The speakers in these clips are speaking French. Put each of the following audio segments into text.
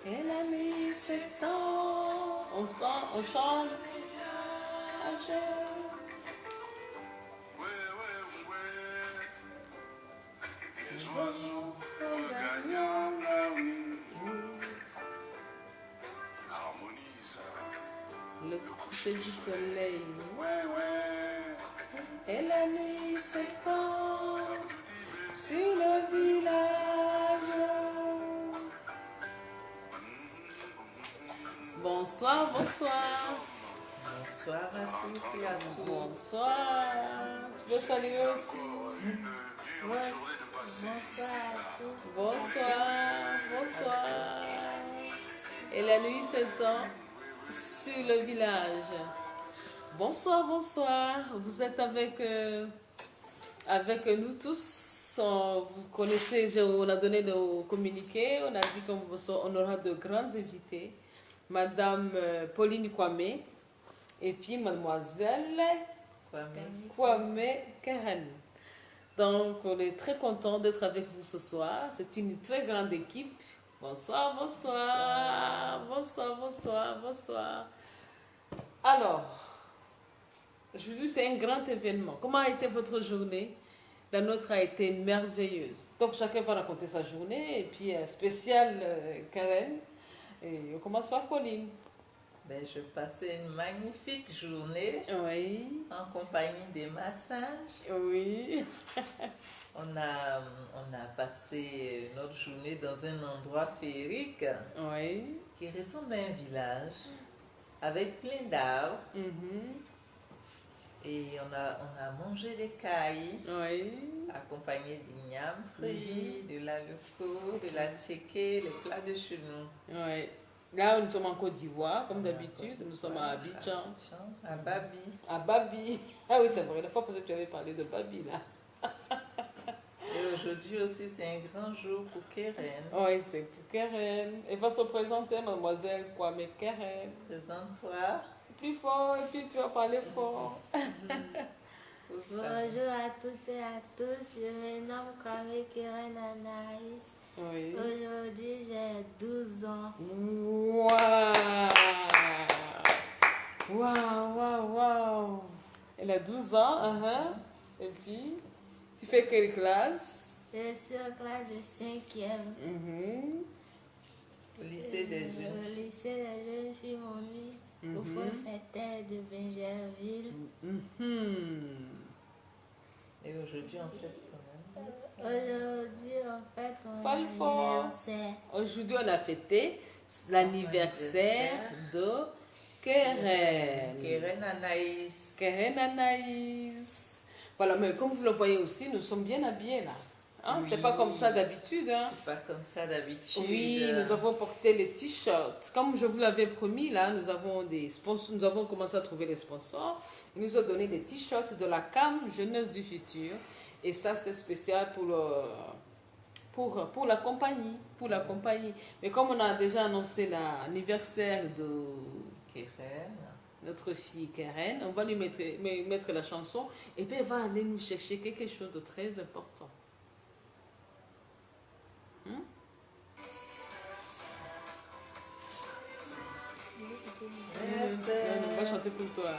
Et la nuit s'étend. On chante. Les oiseaux regagnant la nuit harmonisent Le coucher du soleil. ouais, Et la nuit s'étend sur le village. Bonsoir, bonsoir. Bonsoir à tous et à tous. Bonsoir. Tu veux saluer aussi? Bonsoir, bonsoir. Et la nuit s'étend sur le village. Bonsoir, bonsoir. Vous êtes avec nous tous. Vous connaissez, on a donné nos communiqués. On a dit qu'on aura de grands invités. Madame Pauline Kwame et puis Mademoiselle Kwame Karen. Donc, on est très content d'être avec vous ce soir. C'est une très grande équipe. Bonsoir, bonsoir. Bonsoir, bonsoir, bonsoir. Alors, aujourd'hui, c'est un grand événement. Comment a été votre journée? La nôtre a été merveilleuse. Donc, chacun va raconter sa journée. Et puis, spécial Karen. Et on commence par Pauline. Je passais une magnifique journée Oui. en compagnie des massages. Oui. On a passé notre journée dans un endroit féerique Oui. qui ressemble à un village avec plein d'arbres. Et on a mangé des cailles accompagnées d'igname frit, de la lefou, de la tchéké, les plats de chez nous. Oui. Là, nous sommes en Côte d'Ivoire, comme d'habitude. Nous sommes à Abidjan. À Babi. À Babi. Ah oui, c'est vrai. La fois que tu avais parlé de Babi, là. Et aujourd'hui aussi, c'est un grand jour pour Keren. Oui, c'est pour Keren. Elle va se présenter, mademoiselle Kwame Keren. Présente-toi. Plus fort, et puis tu vas parler fort. Bonjour à tous et à tous, je me nomme Kwame Keren Anaïs. Oui. Aujourd'hui, j'ai 12 ans. Waouh! Waouh, waouh, waouh! Elle a 12 ans, Et puis, tu fais quelle classe? Je suis en classe de 5e. Au lycée des jeunes. Au lycée des jeunes filles Momi, au Fort Fêter de Bingerville. Et aujourd'hui, on fête ton anniversaire. Aujourd'hui, on fête mon Parle fort. anniversaire. Aujourd'hui, on a fêté l'anniversaire de Keren. Keren Anaïs. Keren Anaïs. Voilà, mais comme vous le voyez aussi, nous sommes bien habillés là. Oui. C'est pas comme ça d'habitude. C'est pas comme ça d'habitude. Oui, nous avons porté les t-shirts. Comme je vous l'avais promis, là, nous avons des sponsors. Nous avons commencé à trouver les sponsors. Ils nous ont donné des t-shirts de la CAM Jeunesse du Futur. Et ça, c'est spécial pour la compagnie. Pour la compagnie. Mais comme on a déjà annoncé l'anniversaire de Keren. notre fille Karen, on va lui mettre la chanson. Et puis, elle va aller nous chercher quelque chose de très important. On va chanter pour toi.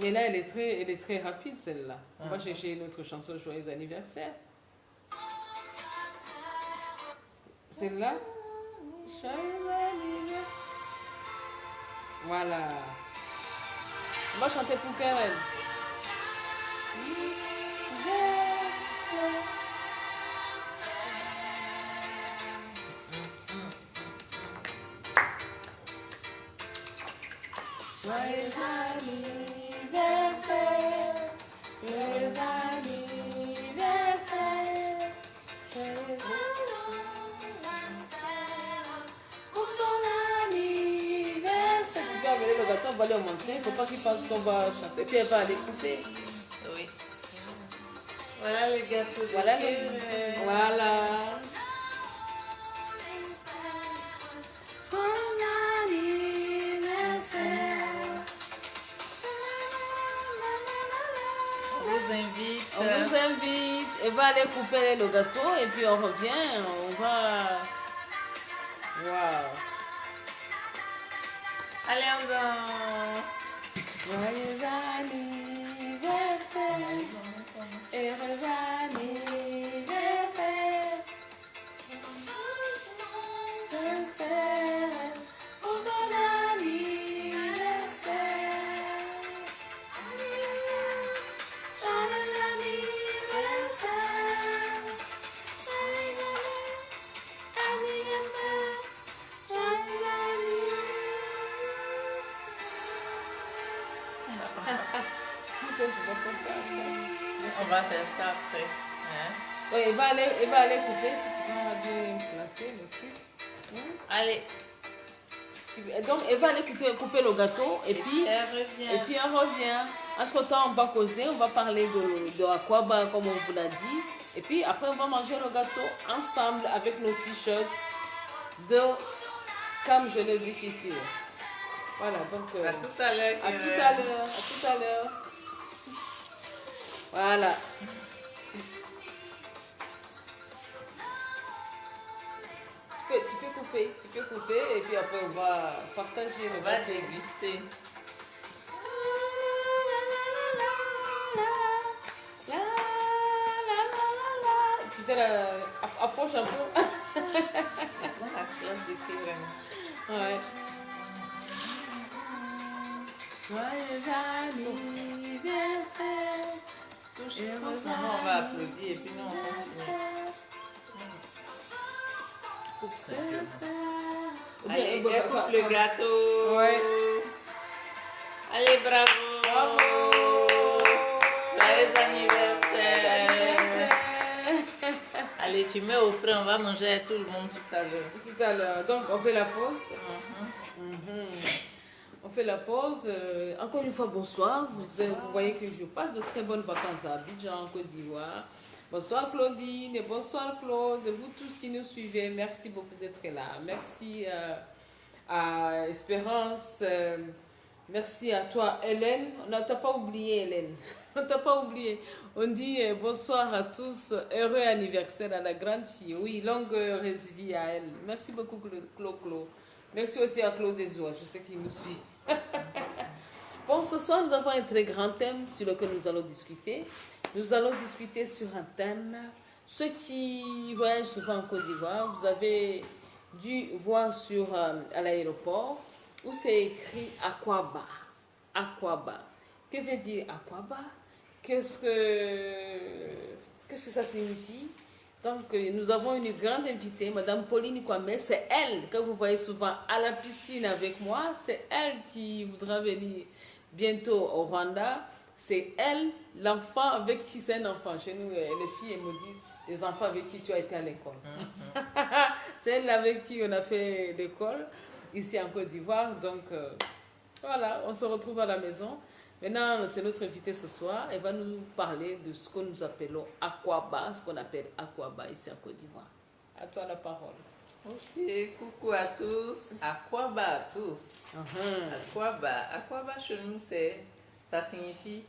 Mais là, elle est très rapide, celle-là. On va chercher notre chanson Joyeux anniversaire. Celle-là. Joyeux anniversaire. Voilà. On va chanter pour Karen. Joyeux anniversaire, joyeux anniversaire, joyeux anniversaire pour son anniversaire. Tu peux amener le gâteau, on va lui montrer, il ne faut pas qu'il pense qu'on va chanter, puis elle va aller écouter. Oui. Voilà le gâteau de Voilà, Keren. voilà. vous invite. On vous invite. Et va aller couper le gâteau et puis on revient. On va... Waouh. Allez, on danse. Joyeux anniversaire. Heureux anniversaire. Sincère. Pour ton anniversaire. Joyeux anniversaire. Anniversaire. Joyeux On va faire ça après. Hein? Oui, il va aller couper. Tu vas bien placer le truc. Allez, Donc, elle va aller couper le gâteau et puis elle revient. on revient. Entre-temps, on va causer, on va parler de Aquaba comme on vous l'a dit. Et puis après, on va manger le gâteau ensemble avec nos t-shirts de Comme je le dis futur. Voilà, donc À tout à l'heure. à tout à l'heure, à tout à l'heure. Voilà. Tu peux couper et puis après on va partager le On va gâteau. déguster. Tu fais la... Approche un peu. Dans la classe de Kérem. Ouais. Joyeux anniversaire. Heureusement, on va applaudir et puis nous on continue. Allez, elle coupe le gâteau. Ouais. Allez, bravo. Bravo. Joyeux anniversaire. Allez, tu mets au frais, on va manger avec tout le monde tout à l'heure. Tout à l'heure. Donc on fait la pause. On fait la pause. Encore une fois, bonsoir. Vous voyez que je passe de très bonnes vacances à Abidjan, en Côte d'Ivoire. Bonsoir Claudine et bonsoir Claude. Vous tous qui nous suivez, merci beaucoup d'être là. Merci à Espérance. Merci à toi Hélène. On ne t'a pas oublié Hélène. On ne t'a pas oublié. On dit bonsoir à tous. Heureux anniversaire à la grande fille. Oui, longue heureuse vie à elle. Merci beaucoup Claude. Merci aussi à Claude Desois. Je sais qu'il nous suit. Bon, ce soir, nous avons un très grand thème sur lequel nous allons discuter. Nous allons discuter sur un thème. Ceux qui voyagent souvent en Côte d'Ivoire, vous avez dû voir à l'aéroport où c'est écrit Aquaba. Aquaba. Que veut dire Aquaba? Qu'est-ce que ça signifie? Donc, nous avons une grande invitée, Madame Pauline Kwame. C'est elle que vous voyez souvent à la piscine avec moi. C'est elle qui voudra venir bientôt au Rwanda. C'est elle, l'enfant avec qui c'est un enfant. Chez nous, les filles, elles me disent, les enfants avec qui tu as été à l'école. C'est elle avec qui on a fait l'école, ici en Côte d'Ivoire. Donc, voilà, on se retrouve à la maison. Maintenant, c'est notre invitée ce soir. Elle va nous parler de ce que nous appelons Aquaba, ce qu'on appelle Aquaba ici en Côte d'Ivoire. À toi la parole. Ok, coucou à tous. Aquaba à tous. Aquaba. Aquaba chez nous, ça signifie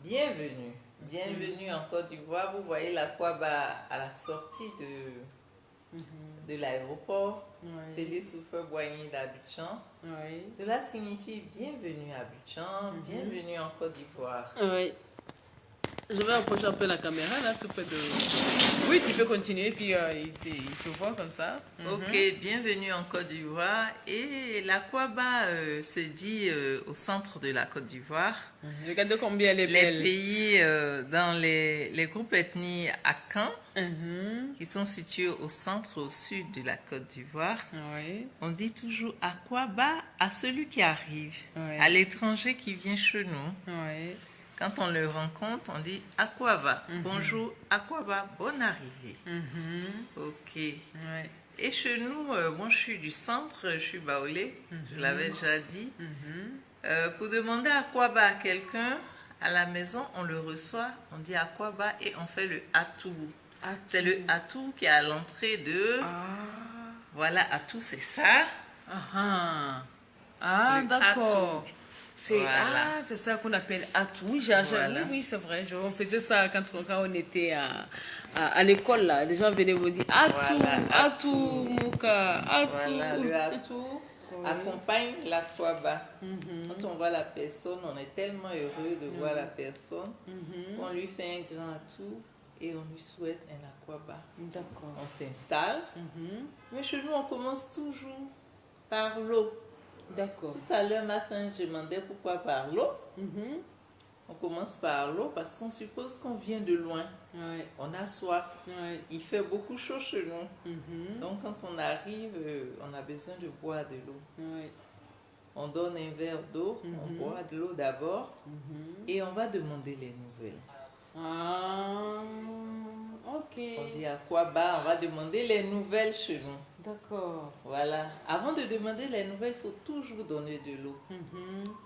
bienvenue. Bienvenue en Côte d'Ivoire. Vous voyez l'Aquaba à la sortie de l'aéroport. Félix Houphouët-Boigny d'Abidjan. Cela signifie bienvenue à Abidjan, bienvenue en Côte d'Ivoire. Oui. Je vais approcher un peu la caméra là, tout près de... Oui, tu peux continuer, puis il te voit comme ça. Ok, bienvenue en Côte d'Ivoire. Et l'Aquaba se dit au centre de la Côte d'Ivoire. Regardez combien elle est belle. Les pays dans les groupes ethniques Akan, qui sont situés au centre, au sud de la Côte d'Ivoire. On dit toujours Aquaba à celui qui arrive, à l'étranger qui vient chez nous. Quand on le rencontre, on dit Aquaba. Bonjour, Aquaba, bonne arrivée. Ok. Et chez nous, moi je suis du centre, je suis baoulé, je l'avais déjà dit. Pour demander Aquaba à quelqu'un, à la maison, on le reçoit, on dit Aquaba et on fait le atou. C'est le atou qui est à l'entrée de... Voilà, atou c'est ça. Ah, d'accord. Voilà. C'est ça qu'on appelle atout. Oui, Voilà. oui, c'est vrai. On faisait ça quand on était à l'école, là. Les gens venaient vous dire atout, Voilà, atout, Mouka, atout. Voilà, le atout accompagne la Kwaba. Quand on voit la personne, on est tellement heureux de voir la personne qu'on lui fait un grand atout et on lui souhaite un Akwaba. D'accord. On s'installe, mais chez nous, on commence toujours par l'eau. D'accord. Tout à l'heure, ma sœur demandait pourquoi par l'eau. On commence par l'eau parce qu'on suppose qu'on vient de loin. Ouais. On a soif. Ouais. Il fait beaucoup chaud chez nous. Donc quand on arrive, on a besoin de boire de l'eau. Ouais. On donne un verre d'eau, on boit de l'eau d'abord et on va demander les nouvelles. Ah, ok. On dit à quoi bas, on va demander les nouvelles chez nous. D'accord. Voilà. Avant de demander les nouvelles, il faut toujours donner de l'eau.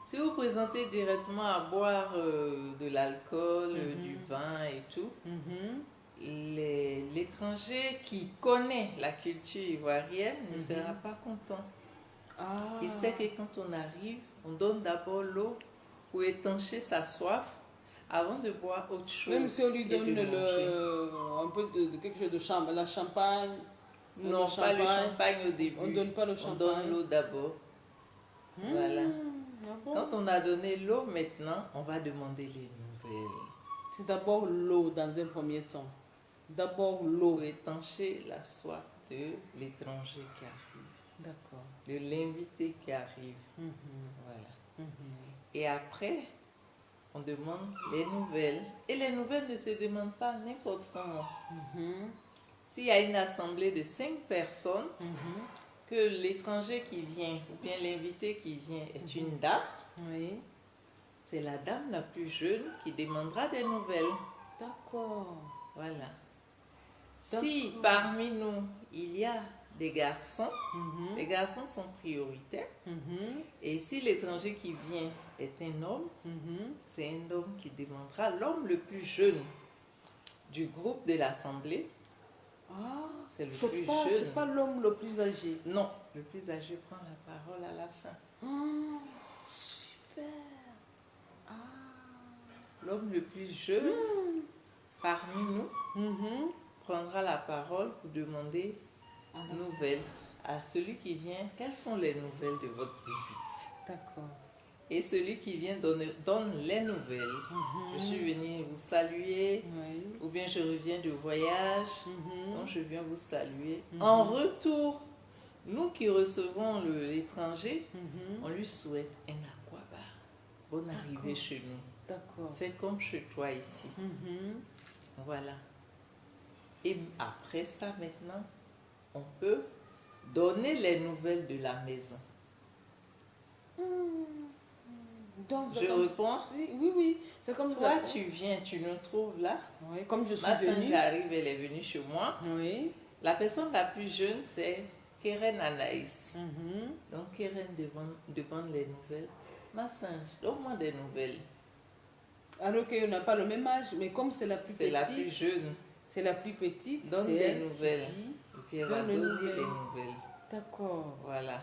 Si vous présentez directement à boire de l'alcool, du vin et tout, l'étranger qui connaît la culture ivoirienne ne sera pas content. Ah. Il sait que quand on arrive, on donne d'abord l'eau pour étancher sa soif avant de boire autre chose. Même si on lui et donne de manger. un peu de quelque chose de champagne, la champagne. Non, pas le champagne au début. On donne pas le On champagne. donne l'eau d'abord. Voilà. Quand on a donné l'eau, maintenant, on va demander les nouvelles. C'est d'abord l'eau dans un premier temps. D'abord l'eau. Pour étancher la soif de l'étranger qui arrive. D'accord. De l'invité qui arrive. Voilà. Et après, on demande les nouvelles. Et les nouvelles ne se demandent pas n'importe comment. S'il y a une assemblée de 5 personnes, que l'étranger qui vient, ou bien l'invité qui vient est une dame, Oui. c'est la dame la plus jeune qui demandera des nouvelles. D'accord. Voilà. Si parmi nous, il y a des garçons, les garçons sont prioritaires. Et si l'étranger qui vient est un homme, c'est un homme qui demandera l'homme le plus jeune du groupe de l'assemblée. Ah, C'est le plus jeune. C'est pas l'homme le plus âgé. Non, le plus âgé prend la parole à la fin. Super. L'homme le plus jeune parmi nous prendra la parole pour demander nouvelles à celui qui vient. Quelles sont les nouvelles de votre visite? D'accord. Et celui qui vient donne les nouvelles. Je suis venu vous saluer, ou bien je reviens de voyage, donc je viens vous saluer. En retour, nous qui recevons l'étranger, on lui souhaite un Akwaba. Bonne arrivée chez nous. D'accord. Fais comme chez toi ici. Voilà. Et après ça, maintenant, on peut donner les nouvelles de la maison. Donc, Je réponds. Oui, oui. C'est comme Toi, ça. tu viens, tu nous trouves là. Oui, comme je suis Ma sœur venue. j'arrive, elle est venue chez moi. Oui. La personne la plus jeune, c'est Keren Anaïs. Donc, Keren demande les nouvelles. Ma sœur, donne-moi des nouvelles. Alors qu'on n'a pas le même âge, mais comme c'est la plus C'est petite. la plus jeune. C'est la plus petite. Donne c'est des elle qui nouvelles. dit. Et puis, elle va Donne les donner nouvelles. les nouvelles. D'accord. Voilà.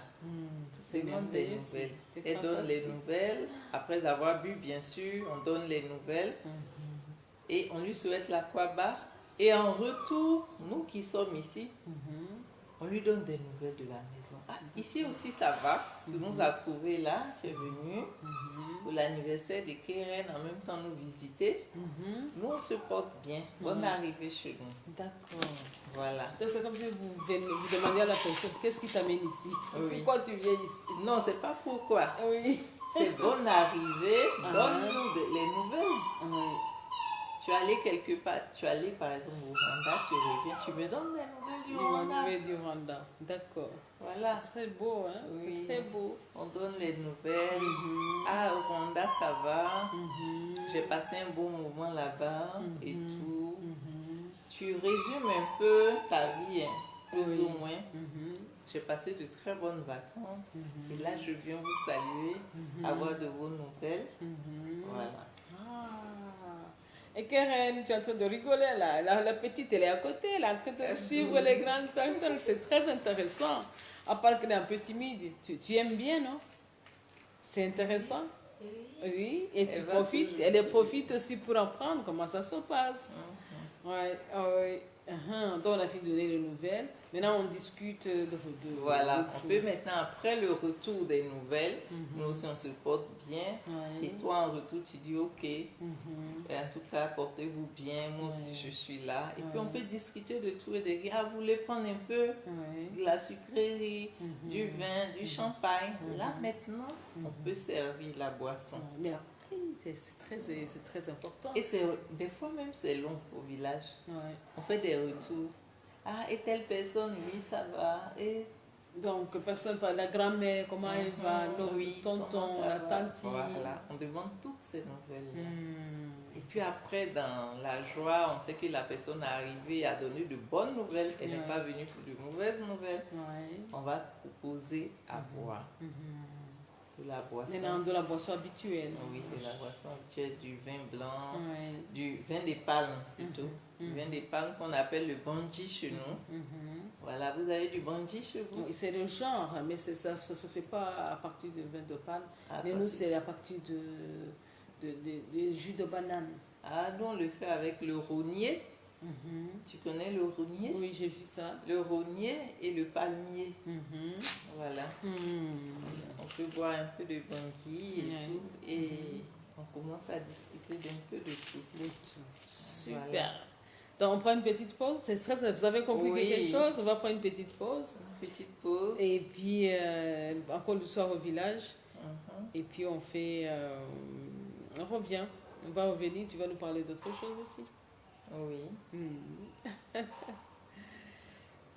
C'est Demande des merveilleux, nouvelles. c'est Elle donne les fantastique. nouvelles. Après avoir bu, bien sûr, on donne les nouvelles. Et on lui souhaite la Kwaba. Et en retour, nous qui sommes ici, on lui donne des nouvelles de la maison. Ah, ici aussi, ça va. Tu nous as trouvés là. Tu es venu pour l'anniversaire de Keren. En même temps, nous visiter. Nous, on se porte bien. Bonne arrivée chez nous. D'accord. Voilà. Donc c'est comme si vous demandez à la personne, qu'est-ce qui t'amène ici? Oui. Pourquoi tu viens ici? Non, c'est pas pourquoi. Oui. C'est bonne arrivée. Donne-nous les nouvelles. Oui. Tu es allé quelque part, tu es allé par exemple au Rwanda, tu reviens, tu me donnes les nouvelles du Rwanda. Nouvelles du Rwanda. D'accord. Voilà, Très beau, hein? Oui. C'est très beau. on donne les nouvelles. Ah, au Rwanda, ça va. J'ai passé un bon moment là-bas et tout. Tu résumes un peu ta vie, hein, plus ou moins. J'ai passé de très bonnes vacances. Et là, je viens vous saluer, avoir de vos nouvelles. Voilà. Ah. Et Keren, tu es en train de rigoler là. La petite, elle est à côté, elle est en train de suivre les grandes personnes. C'est très intéressant. À part qu'elle est un peu timide. Tu aimes bien, non? C'est intéressant. Oui, et tu Elle va profites, toujours elle dire. profite aussi pour apprendre comment ça se passe. Ouais, ouais. Donc on a fini de donner les nouvelles. Maintenant on discute de Voilà, on tout. peut maintenant, après le retour des nouvelles, nous aussi on se porte bien. Ouais. Et toi en retour, tu dis ok, Mhm. en tout cas portez-vous bien, moi aussi je suis là. Et puis Ouais. on peut discuter de tout et de rien. Ah, vous voulez prendre un peu Ouais. de la sucrerie, du vin, du champagne. Là maintenant, on peut servir la boisson. Mais après, c'est très important. Et des fois même c'est long au village. Ouais. On fait des retours. Ah, et telle personne, oui, ça va. Et Donc personne parle, la grand-mère, comment elle va, le oui, tonton, comment ça la va? tante. Voilà, on demande toutes ces nouvelles. Hmm. Et puis après, dans la joie, on sait que la personne est arrivée à donner de bonnes nouvelles. Elle n'est pas venue pour de mauvaises nouvelles. Ouais. On va proposer à boire de la boisson. Maintenant, de la boisson habituelle. Oui, de la boisson habituelle, du vin blanc, Ouais. du vin des palmes plutôt. Du vin des palmes qu'on appelle le bandji chez nous. Voilà, vous avez du bandji chez vous? Oui, c'est le genre, mais ça ne se fait pas à partir de vin de palme. Mais nous, partir- c'est à partir de jus de banane. Ah, nous on le fait avec le rognier. Tu connais le rognier? Oui, j'ai vu ça. Le rognier et le palmier. Voilà. On peut boire un peu de bandji et Ouais. tout. Et on commence à discuter d'un peu de tout. Super. Voilà. Donc, on prend une petite pause. C'est très, vous avez compris Oui. quelque chose? On va prendre une petite pause. Petite pause. Et puis, encore le soir au village. Mhm. Et puis, on fait... on revient. On va revenir. Tu vas nous parler d'autre chose aussi. Oui.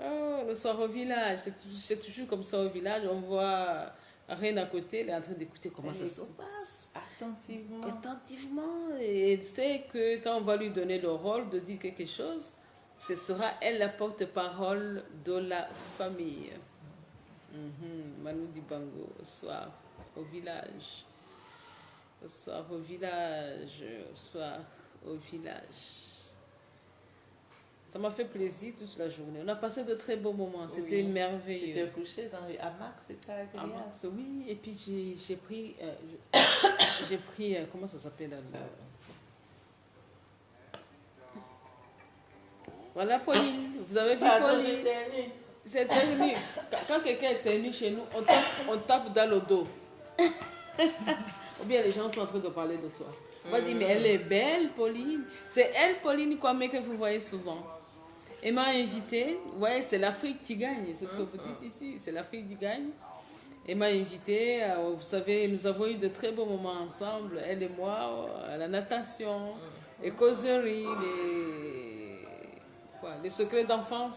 Oh, le soir au village. C'est toujours comme ça au village. On voit rien à côté. Elle est en train d'écouter comment ça se passe. Attentivement. Attentivement. Et elle sait que quand on va lui donner le rôle de dire quelque chose, ce sera elle la porte-parole de la famille. Manu Dibango, au soir au village. Au soir au village. Au soir au village. Ça m'a fait plaisir toute la journée. On a passé de très beaux moments. C'était Oui. merveilleux. J'étais couchée dans les hamacs, c'était Ah, agréable. oui, et puis j'ai pris, j'ai pris, comment ça s'appelle là? Voilà Pauline, vous avez vu Pardon, Pauline? j'étais nue. C'est terminé. Quand quelqu'un est terminé chez nous, on tape dans le dos. Ou bien les gens sont en train de parler de toi. On va dire, mais elle est belle Pauline. C'est elle Pauline Kwame que vous voyez souvent. Elle m'a invité, ouais, c'est l'Afrique qui gagne, c'est ce que vous dites ici, c'est l'Afrique qui gagne. Elle m'a invité, vous savez, nous avons eu de très beaux moments ensemble, elle et moi, à la natation, les causeries, les secrets d'enfance.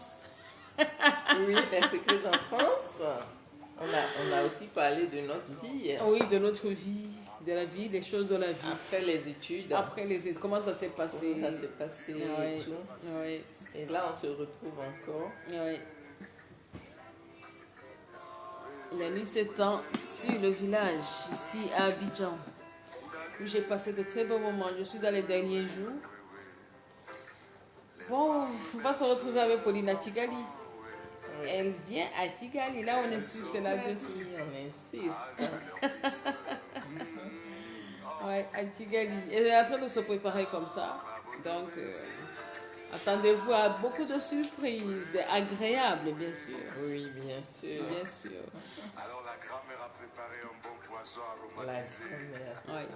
Oui, les secrets d'enfance. On a aussi parlé de notre vie. Oui, de notre vie, de la vie, des choses de la vie. Après les études. Après les études, comment ça s'est passé? Comment ça s'est passé et tout. Oui, Et là, on se retrouve encore. oui. La nuit s'étend sur le village, ici à Abidjan, où j'ai passé de très beaux moments. Je suis dans les derniers jours. Bon, on va se retrouver avec Pauline à Tigali. Elle vient à Tigali, là on insiste là-dessus. On insiste. Ouais, à Tigali. Elle est en train de se préparer comme ça. Donc, attendez-vous à beaucoup de surprises agréables, bien sûr. Oui, bien sûr. Bien sûr. Alors la grand-mère a préparé un bon poisson La aromatisé. grand-mère. Ouais.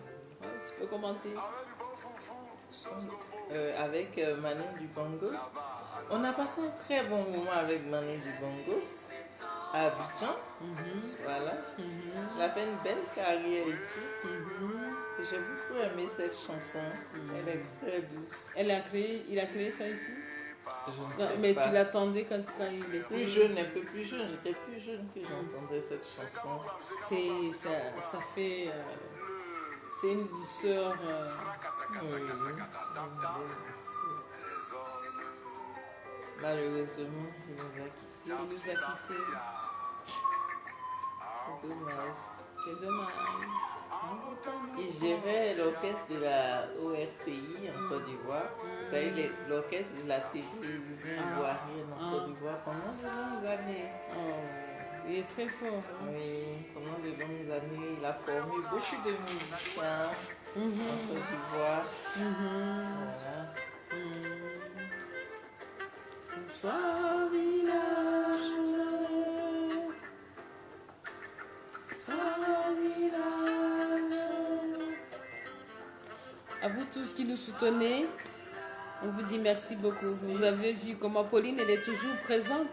Ouais, tu peux commenter. Avec du bon foufou, sauce gombo. Avec Manu Dibango. On a passé un très bon moment avec Manu Dibango à Abidjan. Voilà. Elle a fait une belle carrière ici. Et j'ai beaucoup aimé cette chanson. Elle est très douce. Il a créé ça ici? Je ne Non, sais mais pas. tu l'attendais quand il était Plus jeune, un peu plus jeune. J'étais plus jeune que j'entendais cette chanson. Ça fait. C'est une douceur. Malheureusement, il nous a quittés. Il nous a quittés. C'est dommage. C'est dommage. Il gérait l'orchestre de la ORPI en Côte d'Ivoire. C'est l'orchestre de la télévision ivoirienne en Côte d'Ivoire pendant de longues années. il est très fort. Oui, pendant de longues années, il a formé beaucoup de musiciens en Côte d'Ivoire. Voilà. Bonsoir village, bonsoir village. À vous tous qui nous soutenez, on vous dit merci beaucoup. Vous avez vu comment Pauline, elle est toujours présente.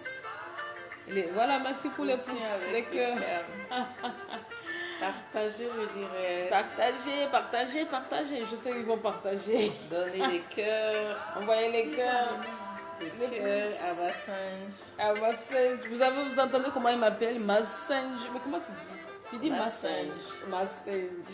Voilà, merci pour les pouces, les cœurs. Partagez, je dirais. Partagez. Je sais qu'ils vont partager. Donnez les cœurs. Envoyez les cœurs. Les cœurs à Massinge. Massinge. Vous entendez comment il m'appelle? Massinge. Mais comment tu dis? Tu dis Massinge. Massinge.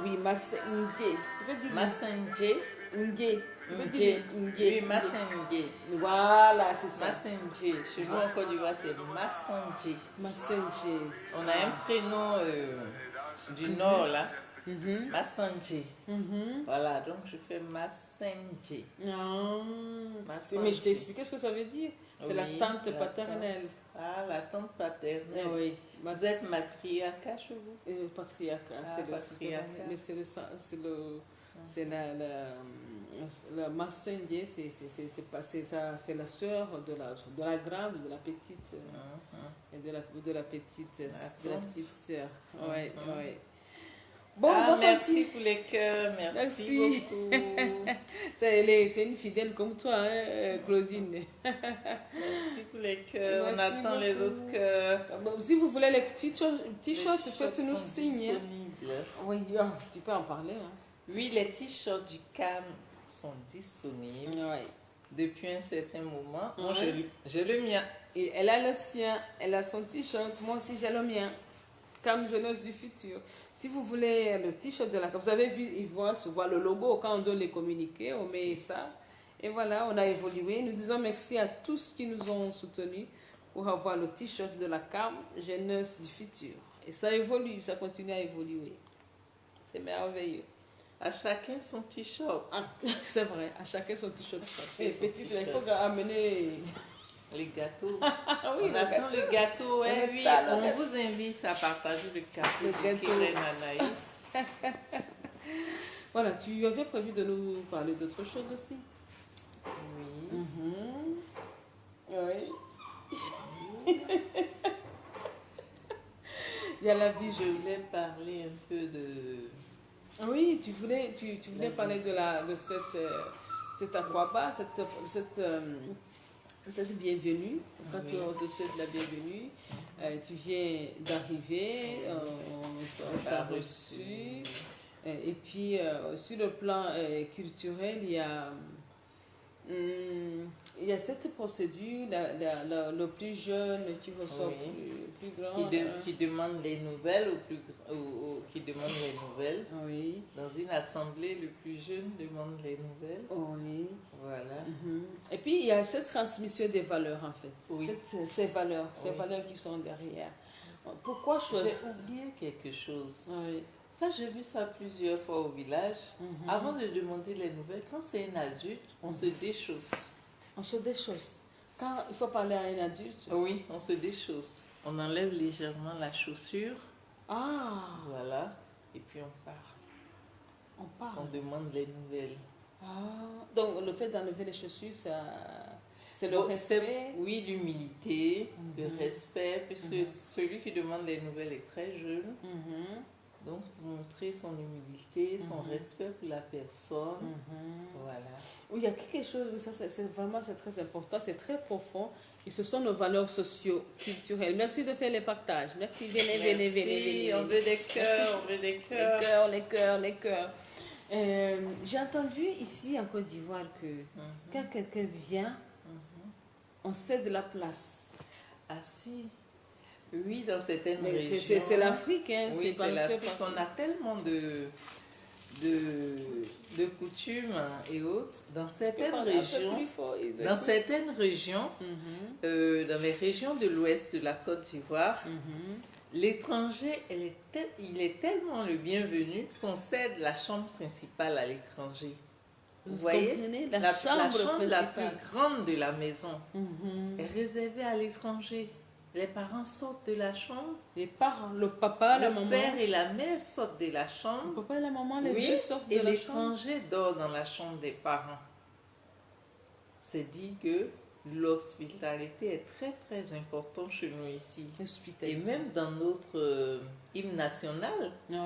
Oui, Massinge. Tu peux dire Massinge. Nge. Oui, Massinge. Voilà, c'est ça. Massinge. Chez nous en Côte d'Ivoire, c'est Massinge. Massinge. On a un prénom du nord là. Massinge. Voilà, donc je fais Massinge. Mais je t'ai expliqué ce que ça veut dire. C'est la tante paternelle. Ah, la tante paternelle. Oui. Vous êtes matriarcat chez vous? Patriarcat. Patriarcat. Mais c'est la Massinge, c'est la sœur de la grande, de la petite, et de la petite sœur. Ouais. Bon, merci pour les cœurs, merci beaucoup. C'est une fidèle comme toi, hein, Claudine. Merci pour les cœurs, Merci on attend beaucoup. les autres cœurs. Si vous voulez les petits t-shirts, faites-nous signe. Disponibles. Oui, tu peux en parler. Hein. Oui, les t-shirts du CAM sont disponibles depuis un certain moment. Moi, j'ai le mien. Et elle a le sien, elle a son t-shirt, moi aussi j'ai le mien. Cam Jeunesse du Futur. Si vous voulez le t-shirt de la CAM, vous avez vu, ils voient souvent le logo quand on donne les communiqués, on met ça. Et voilà, on a évolué. Nous disons merci à tous qui nous ont soutenus pour avoir le t-shirt de la CAM Jeunesse du Futur. Et ça évolue, ça continue à évoluer. C'est merveilleux. À chacun son t-shirt. C'est vrai, à chacun son t-shirt. Et son petite, il t-shirt. faut amener Les gâteaux. oui, On attend le gâteau. Oui, attend on le vous invite à partager le gâteau. Le de gâteau. Keren Anaïs. Voilà, tu avais prévu de nous parler d'autre chose aussi? Oui. Oui. Il y a la vie, Je voulais parler un peu de... Oui, tu voulais parler de cette aquaba, cette bienvenue. Quand on te souhaite la bienvenue, tu viens d'arriver, on t'a reçu. Et puis, sur le plan culturel, il y a cette procédure, le plus jeune qui ressort plus grand. Qui demande les nouvelles ou qui demande les nouvelles. Oui. Dans une assemblée, le plus jeune demande les nouvelles. Oui. Voilà. Et puis, il y a cette transmission des valeurs, en fait. Oui. Ces valeurs qui sont derrière. Pourquoi choisir? J'ai oublié quelque chose. Oui. Ça, j'ai vu ça plusieurs fois au village. Avant de demander les nouvelles, quand c'est un adulte, on se déchausse. On se déchausse. Quand il faut parler à un adulte. Oui, on se déchausse. On enlève légèrement la chaussure. Ah. Voilà. Et puis on part. On parle. On demande les nouvelles. Ah. Donc le fait d'enlever les chaussures, c'est le respect. Oui, l'humilité, le respect, puisque celui qui demande les nouvelles est très jeune. Donc, montrer son humilité, son respect pour la personne. Voilà. Oui, il y a quelque chose, ça c'est très important, c'est très profond. Et ce sont nos valeurs socio-culturelles. Merci de faire les partages. Merci, venez. On veut des cœurs, Les cœurs. J'ai entendu ici en Côte d'Ivoire que quand quelqu'un vient, on cède la place. Ah si. Oui, dans certaines régions. C'est l'Afrique, hein. Oui, c'est l'Afrique. On a tellement de coutumes et autres. Dans certaines régions, dans les régions de l'ouest de la Côte d'Ivoire, l'étranger, il est tellement le bienvenu qu'on cède la chambre principale à l'étranger. Vous voyez, la chambre la plus grande de la maison est réservée à l'étranger. Les parents sortent de la chambre. Les parents, le papa, la Le maman. père et la mère sortent de la Le chambre. papa et la maman, les Oui, deux sortent de et la chambre. l'étranger dort dans la chambre des parents. C'est dit que l'hospitalité est très très importante chez nous ici. Et Hospitalité. même dans notre hymne national, Oui.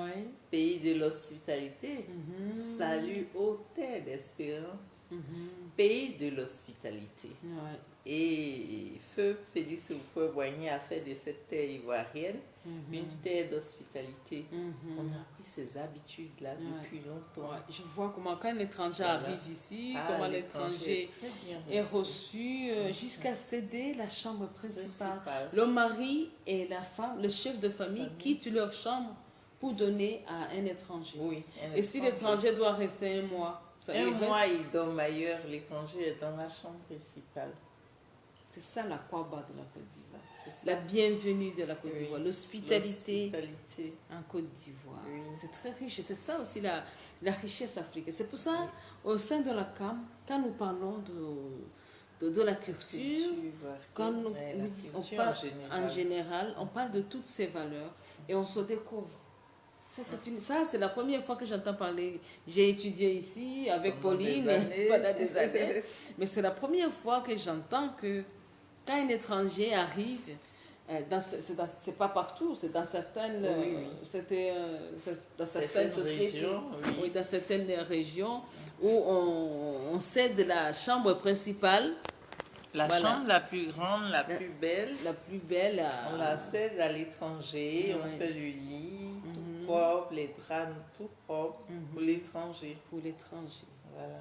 pays de l'hospitalité, Mhm. salut ô terre d'espérance, Mhm. pays de l'hospitalité. Ouais. Et Feu Félix Houphouët-Boigny a fait de cette terre ivoirienne Mhm. une terre d'hospitalité. Mhm. On a pris ces habitudes-là depuis longtemps. Ouais, je vois comment quand un étranger Voilà. arrive ici, Ah, comment l'étranger très bien est reçu jusqu'à céder la chambre principale. Principal. Le mari et la femme, le chef de famille, quittent leur chambre pour donner à un étranger. Oui. Et si l'étranger doit rester un mois, ça Un il reste- mois, il dort ailleurs, l'étranger est dans la chambre principale. c'est ça la Kwaba de la Côte d'Ivoire. C'est ça. La bienvenue de la Côte Oui. d'Ivoire, l'hospitalité L'hospitalité. en Côte d'Ivoire. Oui. C'est très riche. C'est ça aussi la richesse africaine. C'est pour ça, au sein de la CAM, quand nous parlons de la culture, quand nous, Ouais, la oui, on culture parle en en général, on parle de toutes ces valeurs et on se découvre. Ça, c'est la première fois que j'entends parler. J'ai étudié ici avec Pendant Pauline des années. pendant des années. Mais c'est la première fois que j'entends que quand un étranger arrive, c'est pas partout, c'est dans certaines, Oui, oui. dans certaines sociétés, régions, oui. oui, dans certaines régions où on cède la chambre principale, La Voilà. chambre la plus grande, la plus belle, la plus belle, on la cède à l'étranger, Ouais. on fait le lit tout propre, les draps tout propres pour l'étranger. pour l'étranger. Voilà.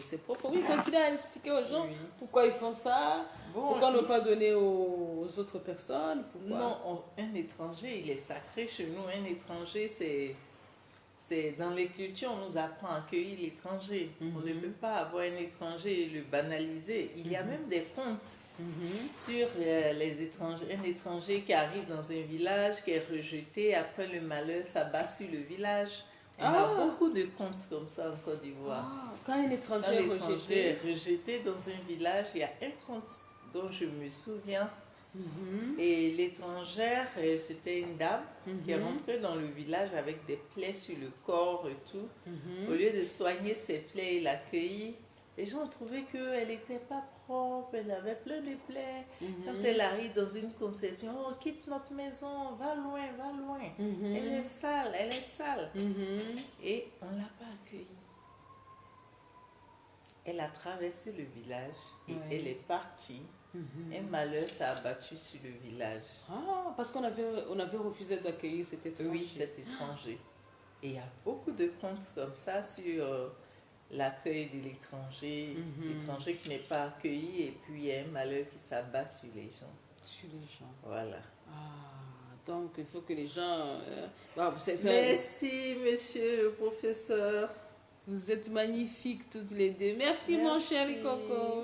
C'est profond. Oui, continuez à expliquer aux gens Oui. pourquoi ils font ça, Bon, pourquoi ne pas donner aux autres personnes, pourquoi. Non, un étranger, il est sacré chez nous. Un étranger, c'est dans les cultures, on nous apprend à accueillir l'étranger. On ne peut pas avoir un étranger et le banaliser. Il y a même des contes sur les étrangers. Un étranger qui arrive dans un village, qui est rejeté, après le malheur s'abat sur le village. On a beaucoup de contes comme ça en Côte d'Ivoire. Quand un Quand étranger est l'étranger rejeté, est rejeté dans un village, il y a un conte dont je me souviens. Et l'étrangère, c'était une dame qui est rentrée dans le village avec des plaies sur le corps et tout. Au lieu de soigner ses plaies et l'accueillir, les gens ont trouvé qu'elle n'était pas propre, elle avait plein de plaies. Quand elle arrive dans une concession, oh, quitte notre maison, va loin, va loin. Elle est sale, elle est sale. Et on ne l'a pas accueillie. Elle a traversé le village et elle est partie. Un malheur s'est abattu sur le village. Ah, parce qu'on avait refusé d'accueillir cet étranger. Oui, cet étranger. Et il y a beaucoup de contes comme ça sur l'accueil de l'étranger, l'étranger qui n'est pas accueilli et puis il y a un malheur qui s'abat sur les gens. Sur les gens. Voilà. Ah, donc il faut que les gens... Merci, monsieur le professeur. Vous êtes magnifiques toutes les deux. Merci. Mon chéri Coco.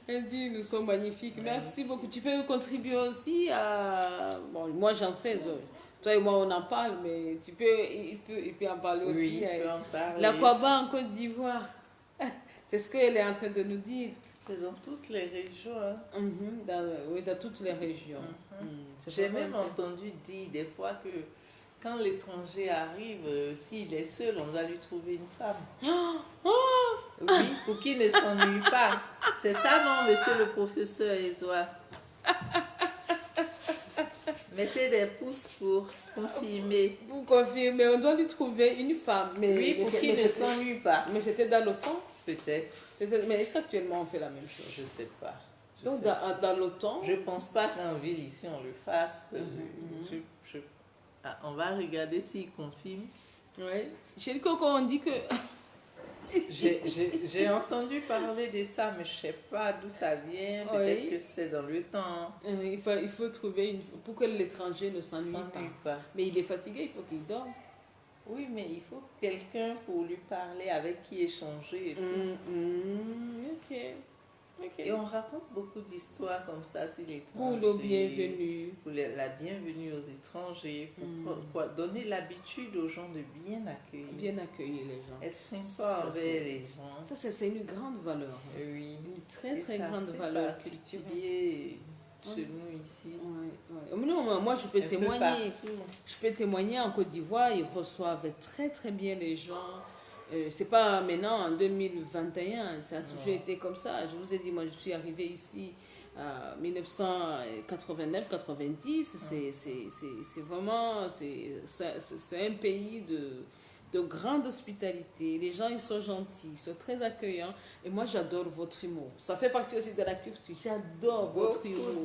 Elle dit, nous sommes magnifiques. Merci beaucoup. Tu peux contribuer aussi à... Bon, moi j'en sais. Toi et moi on en parle, mais il peut en parler aussi. Oui, il peut en parler. La Kwaba en Côte d'Ivoire. C'est ce qu'elle est en train de nous dire. C'est dans toutes les régions. Hein. Oui, dans toutes les régions. J'ai même entendu dire des fois que quand l'étranger arrive, s'il est seul, on doit lui trouver une femme. Oui, pour qu'il ne s'ennuie pas. C'est ça, non, monsieur le professeur Ezoa? Mettez des pouces pour confirmer. Pour confirmer, on doit lui trouver une femme. Mais, Oui, pour qu'il ne s'ennuie pas. Mais c'était dans le temps. Peut-être. Mais est-ce qu'actuellement on fait la même chose? Je ne sais pas. Donc dans le temps. Je ne pense pas qu'en ville ici on le fasse. On va regarder s'il confirme. Oui. Chez le Coco, on dit que. J'ai entendu parler de ça, mais je ne sais pas d'où ça vient. Peut-être que c'est dans le temps. Il faut trouver pour que l'étranger ne s'ennuie pas. Mais il est fatigué, il faut qu'il dorme. Oui, mais il faut quelqu'un pour lui parler, avec qui échanger et tout. Ok. Et on raconte beaucoup d'histoires comme ça sur l'étranger. Pour le bienvenu. Pour la bienvenue aux étrangers, pour donner l'habitude aux gens de bien accueillir. Bien accueillir les gens. Être sympa envers les gens. Ça, c'est une grande valeur. Oui. Une très, très grande valeur culturelle. Chez nous ici. Non, moi, je peux témoigner. Je peux témoigner en Côte d'Ivoire, ils reçoivent très, très bien les gens. C'est pas maintenant en 2021, ça a toujours été comme ça. Je vous ai dit, moi je suis arrivée ici en 1989-90. C'est vraiment, c'est un pays de grande hospitalité. Les gens ils sont gentils, ils sont très accueillants. Et moi j'adore votre humour. Ça fait partie aussi de la culture. J'adore votre humour.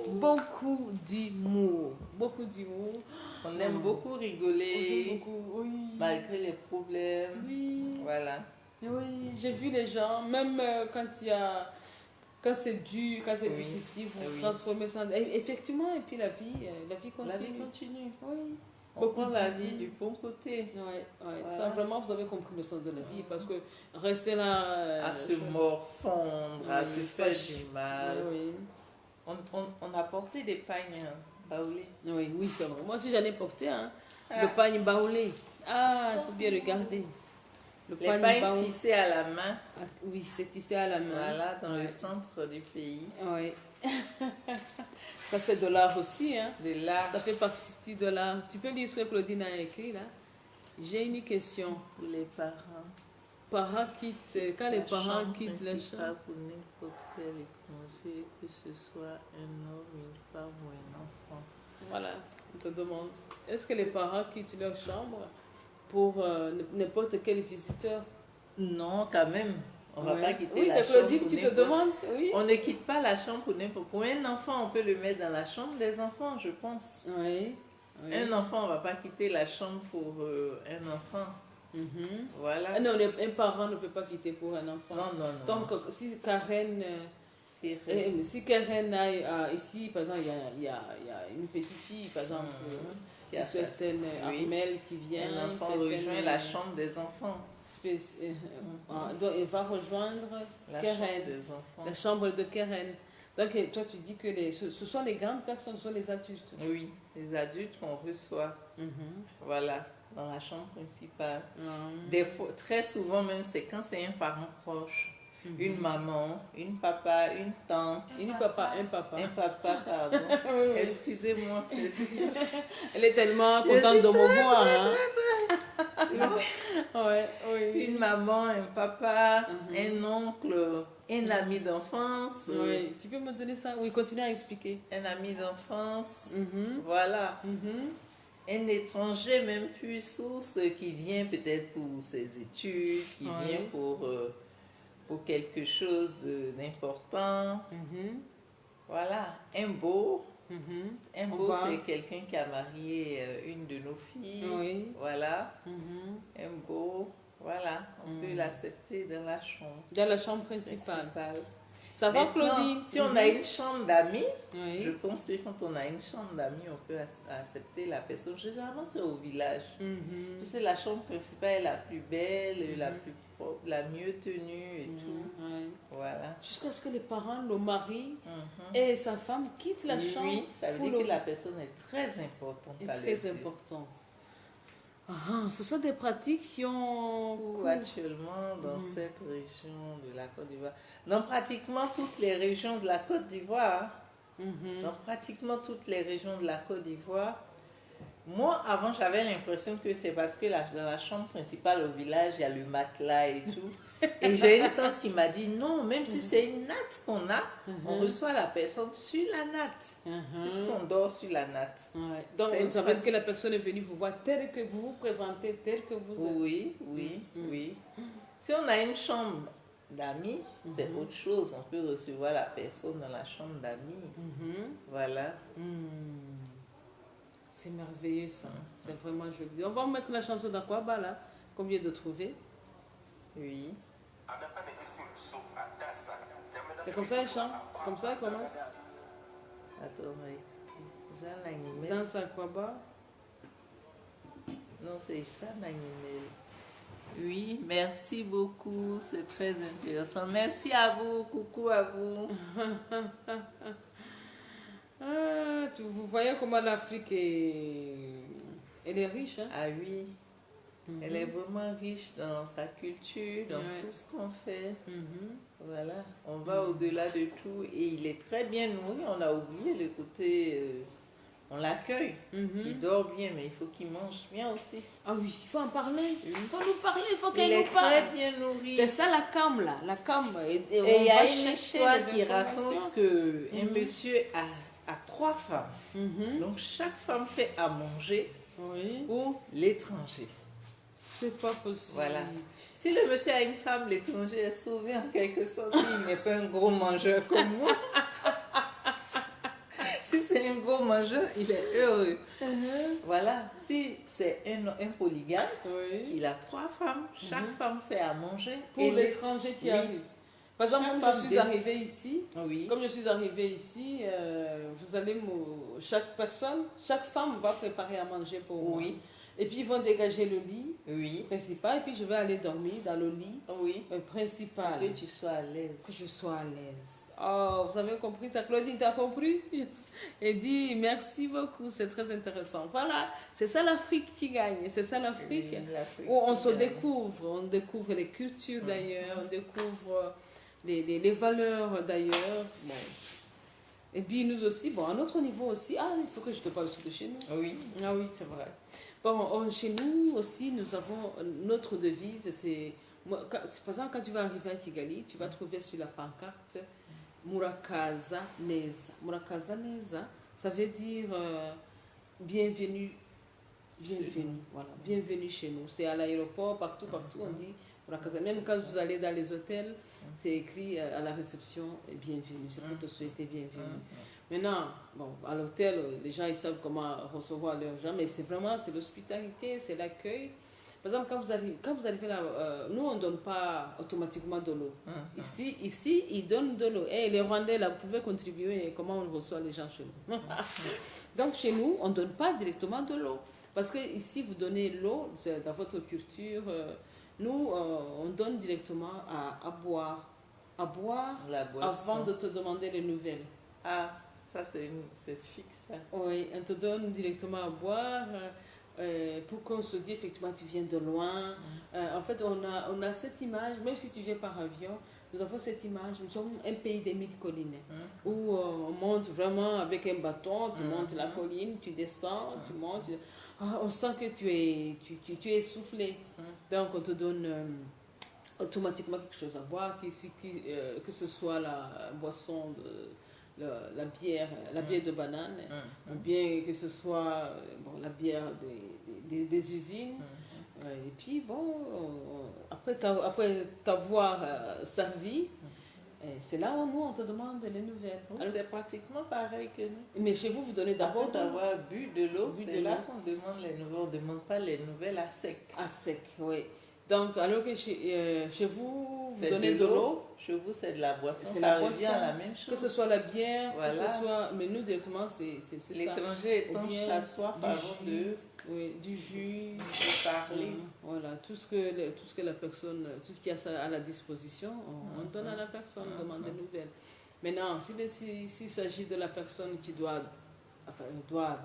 Beaucoup d'humour. Beaucoup d'humour. On aime beaucoup rigoler, oui. Malgré les problèmes. Oui. Voilà. Oui, j'ai vu les gens, même quand c'est dur, quand c'est difficile, vous transformez ça. Effectivement, et puis la vie continue. La vie continue. Oui. On prend la vie du bon côté. Voilà. Ça, vraiment, vous avez compris le sens de la vie, parce que rester là... à se morfondre, à se faire du mal. Oui. On a porté des pagnes baoulés. Oui, c'est vrai. Moi aussi, j'en ai porté, le pagne baoulé. Ah, il faut bien regarder. Les pagnes tissées à la main. Oui, c'est tissé à la main. Voilà, dans le centre du pays. Oui. Ça, c'est de l'art aussi. De l'art. Ça fait partie de l'art. Tu peux lire ce que Claudine a écrit, là? J'ai une question. Pour les parents. Quand les parents quittent la chambre. Pour n'importe quel étranger, que ce soit un homme, une femme ou un enfant. Voilà, on te demande. Est-ce que les parents quittent leur chambre pour n'importe quel visiteur? Non, quand même. On ne va pas quitter la chambre. Oui, c'est Claudine qui te demande. Oui. On ne quitte pas la chambre pour n'importe. Pour un enfant, on peut le mettre dans la chambre des enfants, je pense. Oui. Un enfant, on ne va pas quitter la chambre pour un enfant. Voilà. Non, un parent ne peut pas quitter pour un enfant. Non. Donc, si Karen a ici, par exemple, il y a une petite fille, par exemple, une certaine Armelle qui vient. Un enfant rejoint la chambre des enfants. Donc, il va rejoindre la chambre de Karen. Donc, toi, tu dis que ce sont les grandes personnes, ce sont les adultes. Oui, les adultes qu'on reçoit. Voilà, dans la chambre principale. Des fois, très souvent, même, c'est quand c'est un parent proche. Une maman, une papa, une tante. Un papa. Un papa, pardon. Excusez-moi. Elle est tellement contente de me voir. Une maman, un papa, un oncle, un ami d'enfance. Oui, tu peux me donner ça? Oui, continue à expliquer. Un ami d'enfance. Voilà. Un étranger, même plus source, qui vient peut-être pour ses études, qui vient pour quelque chose d'important. Voilà. Un beau. Un beau, c'est quelqu'un qui a marié une de nos filles. Oui. Voilà. Un beau. Voilà. On peut l'accepter dans la chambre. Dans la chambre principale. Ça va, Claudine? Si on a une chambre d'amis, je pense que quand on a une chambre d'amis, on peut accepter la personne. Généralement, c'est au village. Tu sais, la chambre principale est la plus belle, la plus propre, la mieux tenue et tout. Voilà. Jusqu'à ce que les parents, le mari et sa femme quittent la chambre. Oui, ça veut dire que la personne est très importante. Très importante. Ce sont des pratiques qui ont... Actuellement, dans cette région de la Côte d'Ivoire, dans pratiquement toutes les régions de la Côte d'Ivoire, moi, avant, j'avais l'impression que c'est parce que dans la chambre principale au village, il y a le matelas et tout. Et j'ai une tante qui m'a dit, non, même si c'est une natte qu'on a, on reçoit la personne sur la natte. Puisqu'on dort sur la natte. Donc, ça veut dire que la personne est venue vous voir tel que vous vous présentez, tel que vous êtes. Oui. Si on a une chambre d'amis, c'est autre chose. On peut recevoir la personne dans la chambre d'amis. Voilà. C'est merveilleux ça. C'est vraiment joli. On va mettre la chanson d'Akwaba là, qu'on vient de trouver. Oui. C'est comme ça, elle chante. C'est comme ça, elle commence. Attends, Jean Lanimel. Danse Akwaba. Non, c'est Jean Lanimel. Oui, merci beaucoup, c'est très intéressant. Merci à vous, coucou à vous. Ah, vous voyez comment l'Afrique est... Elle est riche, hein? Ah oui, elle est vraiment riche dans sa culture, dans Ouais. tout ce qu'on fait. Mhm. Voilà, on va au-delà de tout et il est très bien nourri. On a oublié le côté, on l'accueille. Mhm. Il dort bien, mais il faut qu'il mange bien aussi. Ah oui, il faut en parler. Il faut nous parler, il faut Il qu'elle est nous parle. très bien nourri. C'est ça la cam là, la cam. Et Et on il y a va une chercher histoire les qui informations. raconte qu'un monsieur a 3 femmes. Mhm. Donc chaque femme fait à manger Oui, pour l'étranger. c'est pas possible. Voilà. Si le monsieur a une femme, l'étranger est sauvé en quelque sorte. Il n'est pas un gros mangeur comme moi. Si c'est un gros mangeur, il est heureux. Voilà. Si c'est un polygame, Oui. il a 3 femmes, chaque femme fait à manger. Pour et l'étranger qui oui. arrive. Par exemple, Chaque comme je femme suis dé- arrivée ici, Oui. comme je suis arrivée ici, vous allez chaque femme va préparer à manger pour moi. Oui. Et puis ils vont dégager le lit Oui. principal, et puis je vais aller dormir dans le lit Oui. principal. Que tu sois à l'aise. Que je sois à l'aise. Oh, vous avez compris ça, Claudine, tu as compris? Et dit merci beaucoup, c'est très intéressant. Voilà, c'est ça l'Afrique qui gagne, c'est ça l'Afrique Oui, l'Afrique où on qui se gagne. on découvre les cultures d'ailleurs, on découvre les valeurs d'ailleurs. Bon. Et puis nous aussi, bon, à notre niveau aussi, ah, il faut que je te parle aussi de chez nous. Oui. Ah oui, c'est vrai. Bon, chez nous aussi, nous avons notre devise, c'est... Par exemple, quand tu vas arriver à Kigali, tu vas trouver sur la pancarte Murakaza Neza. Murakaza Neza, ça veut dire bienvenue, bienvenue, voilà, bienvenue chez nous. C'est à l'aéroport, partout, on dit Murakaza. Même quand vous allez dans les hôtels, c'est écrit à la réception bienvenue, c'est pour te souhaiter bienvenue. Maintenant, bon, à l'hôtel, les gens ils savent comment recevoir leurs gens, mais c'est vraiment c'est l'hospitalité, c'est l'accueil. Par exemple, quand vous arrivez là, nous on ne donne pas automatiquement de l'eau. Ici, ils donnent de l'eau. Et les Rwandais là, vous pouvez contribuer à comment on reçoit les gens chez nous. Donc chez nous, on ne donne pas directement de l'eau. Parce que ici, vous donnez l'eau, dans votre culture, nous, on donne directement à boire. À boire La boisson. avant de te demander les nouvelles. Ah, ça c'est chic ça. Oui, on te donne directement à boire pour qu'on se dise effectivement tu viens de loin. En fait, on a cette image, même si tu viens par avion, nous avons cette image, nous sommes un pays des 1000 collines où on monte vraiment avec un bâton, tu montes la colline, tu descends, tu montes. On sent que tu es essoufflé. Donc on te donne automatiquement quelque chose à boire, que ce soit la boisson la bière de banane, ou bien que ce soit bon, la bière des usines. Et puis, bon, après t'avoir servi, c'est là où nous, on te demande les nouvelles. Alors, C'est pratiquement pareil que nous. mais chez vous, vous donnez d'abord Après avoir bu de l'eau, Bu c'est de là l'eau. qu'on demande les nouvelles. On ne demande pas les nouvelles à sec. à sec, oui. Donc, alors que chez vous, vous C'est donnez de l'eau. Chez vous, c'est de la boisson. C'est Ça la revient boisson, à la même que chose. ce soit la bière, Voilà. que ce soit... Mais nous, directement, c'est ça. L'étranger Ou étant bien chassoir du avant jus. de Oui, du jus, parler. voilà, tout ce que la personne, tout ce qu'il y a ça à la disposition, on donne à la personne, on demande des nouvelles. Maintenant, s'il s'agit de la personne qui doit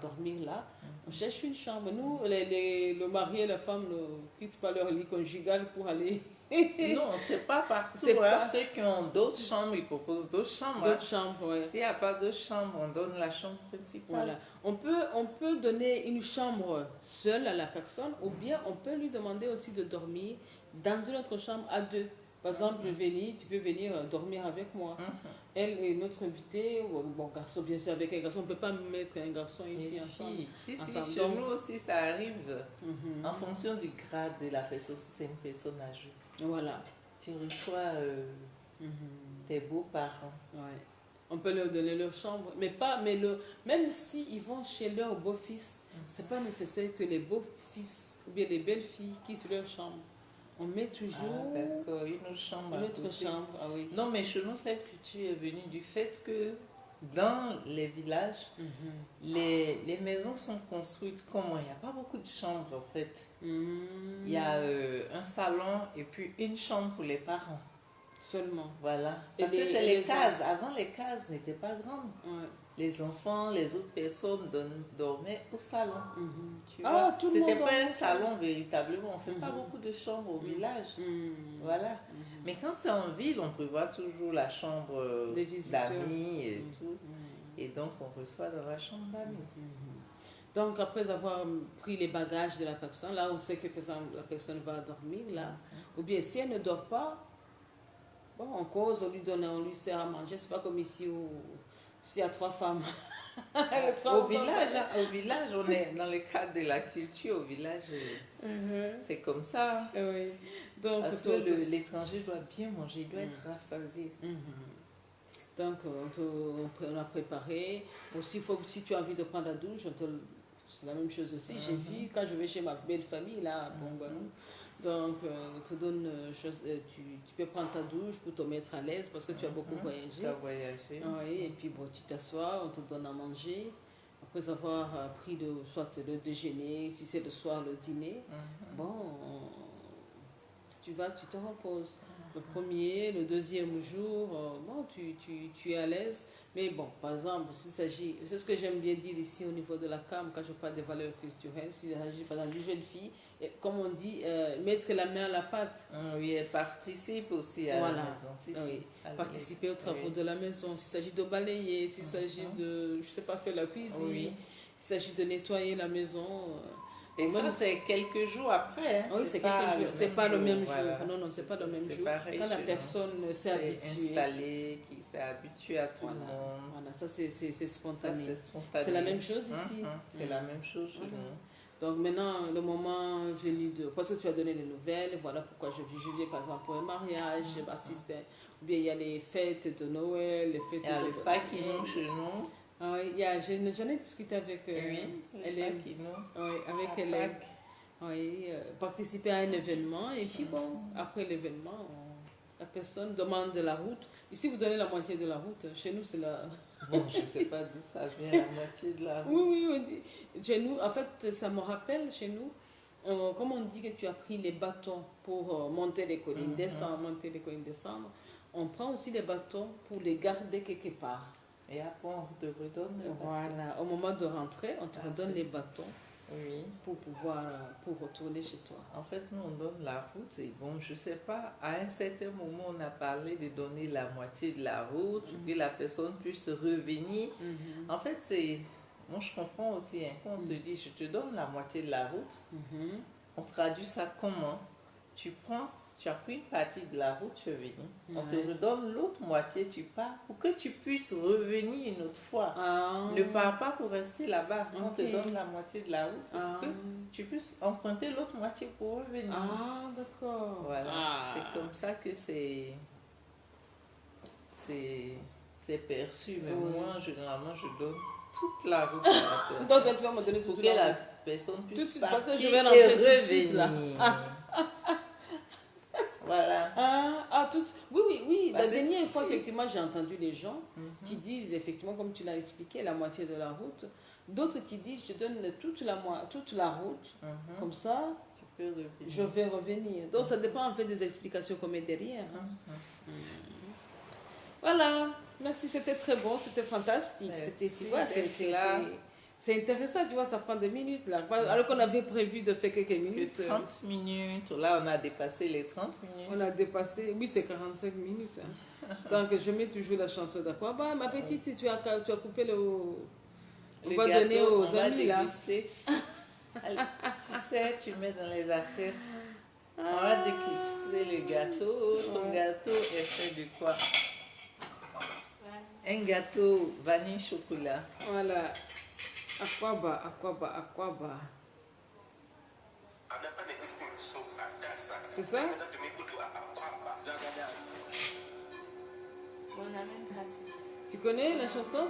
dormir là, on cherche une chambre. Nous, le mari et la femme ne quittent pas leur lit conjugal pour aller... Non, c'est pas partout. C'est Hein. pas- Ceux qui ont d'autres chambres, ils proposent d'autres chambres. D'autres Hein. chambres, ouais. S'il n'y a pas de chambre, on donne la chambre principale. Voilà. On peut donner une chambre seule à la personne ou bien on peut lui demander aussi de dormir dans une autre chambre à deux. Par exemple, tu peux venir dormir avec moi. Elle est notre invitée, ou bon, garçon, bien sûr, avec un garçon. On ne peut pas mettre un garçon et une Et fille ensemble. puis, si, Ensemble. chez nous aussi, ça arrive Mhm. en fonction du grade de la personne. Si c'est une personne âgée, Voilà. tu reçois tes beaux-parents. Ouais. On peut leur donner leur chambre, mais même s'ils vont chez leur beau-fils, c'est pas nécessaire que les beaux-fils ou bien les belles-filles quittent leur chambre. On met Ah, toujours d'accord, une autre chambre. à une autre côté. chambre. Ah oui. Non, mais chez nous, cette culture est venue du fait que dans les villages, les maisons sont construites comment? Il n'y a pas beaucoup de chambres en fait. Il y a un salon et puis une chambre pour les parents. Seulement. Voilà. Et Parce que c'est les les cases. Avant, les cases n'étaient pas grandes. Ouais. Les enfants, les autres personnes dormaient au salon. Tu Ah, vois, tout le monde c'était pas dormait un au salon véritablement. On ne fait pas beaucoup de chambres au village. Voilà. Mais quand c'est en ville, on prévoit toujours la chambre Des visiteurs. d'amis et tout. Et donc, on reçoit dans la chambre d'amis. Donc, après avoir pris les bagages de la personne, là, on sait que par exemple, la personne va dormir, là. Ou bien, si elle ne dort pas, bon, on cause, on lui donne, on lui sert à manger. C'est pas comme ici où s'il y a 3 femmes. Au village, on est dans le cadre de la culture. Au village, c'est comme ça. Oui. Donc, Parce que l'étranger doit bien manger, il doit être rassasié. Donc, on a préparé. Aussi, si tu as envie de prendre la douche, c'est la même chose aussi. J'ai vu quand je vais chez ma belle famille, là, à Bongbano. Donc, on te donne tu peux prendre ta douche pour te mettre à l'aise parce que tu as beaucoup voyagé. Tu as voyagé. Oui, et puis bon, tu t'assois, on te donne à manger. Après avoir pris soit le déjeuner, si c'est le soir, le dîner, bon, tu te reposes. Le premier, le deuxième jour, bon, tu es à l'aise. Mais bon, par exemple, s'il s'agit, c'est ce que j'aime bien dire ici au niveau de la CAM, quand je parle des valeurs culturelles, s'il s'agit par exemple d'une jeune fille, comme on dit, mettre la main à la pâte. Oui, elle participe aussi à la maison. Oui. Participer aux travaux de la maison. S'il s'agit de balayer, s'il s'agit de, je sais pas, faire la cuisine, s'il s'agit de nettoyer la maison. Et ça, c'est quelques jours après. Hein. Oui, c'est quelques jours. C'est pas le même jour. Voilà. Non, c'est pas le même jour. Pareil, quand la personne s'est habituée. Installée, qui s'est habituée à tout le monde. Voilà, ça c'est spontané. C'est la même chose ici. C'est la même chose chez nous. Donc maintenant, le moment venu parce que tu as donné les nouvelles, voilà pourquoi je viens par exemple pour un mariage, j'assiste, ou bien il y a les fêtes de Noël, les fêtes il y a de le Paquino chez nous. Ah oui, j'en ai discuté avec Hélène. Oui, avec Hélène. Oui, participer à un événement et puis bon, après l'événement, la personne demande de la route. Ici, vous donnez la moitié de la route. Chez nous, c'est la... Bon, je ne sais pas d'où ça vient, la moitié de la route. Oui. Chez nous, en fait, ça me rappelle, chez nous, comme on dit que tu as pris les bâtons pour monter les collines, monter les collines, descendre, on prend aussi les bâtons pour les garder quelque part. Et après, on te redonne les bâtons. Voilà, au moment de rentrer, on te redonne les bâtons. Oui. Pour retourner chez toi. En fait, nous, on donne la route. Et bon, je ne sais pas, à un certain moment, on a parlé de donner la moitié de la route, que la personne puisse revenir. En fait, moi, je comprends aussi, hein, quand on te dit, je te donne la moitié de la route, on traduit ça comment? Tu as pris une partie de la route, tu es venu. On te redonne l'autre moitié, tu pars, pour que tu puisses revenir une autre fois. Ne pars pas pour rester là-bas. On te donne la moitié de la route, pour que tu puisses emprunter l'autre moitié pour revenir. Ah, d'accord. Voilà. C'est comme ça que c'est perçu. Mais moi, généralement, je donne toute la route à la personne. Donc, tu vas me donner pour que la personne puisse partir parce que je vais rentrer et tout de suite, là. Voilà. Oui. La dernière fois, effectivement, j'ai entendu les gens qui disent, effectivement, comme tu l'as expliqué, la moitié de la route. D'autres qui disent, je donne toute la route, comme ça, tu peux revenir. Je vais revenir. Donc, ça dépend en fait des explications qu'on met derrière. Voilà. Merci, c'était très bon, c'était fantastique. C'est intéressant, tu vois, ça prend des minutes là. Alors qu'on avait prévu de faire quelques minutes. Que 30 minutes. Là, on a dépassé les 30 minutes. On a dépassé, oui, c'est 45 minutes. Donc, je mets toujours la chanson d'Aquaba. Ma petite, si tu as coupé on va gâteau, donner aux amis là. Tu sais, tu mets dans les assiettes. On va déguster le gâteau. Ton gâteau est fait de quoi? Un gâteau vanille chocolat. Voilà. Aquaba. C'est ça? Tu connais la chanson?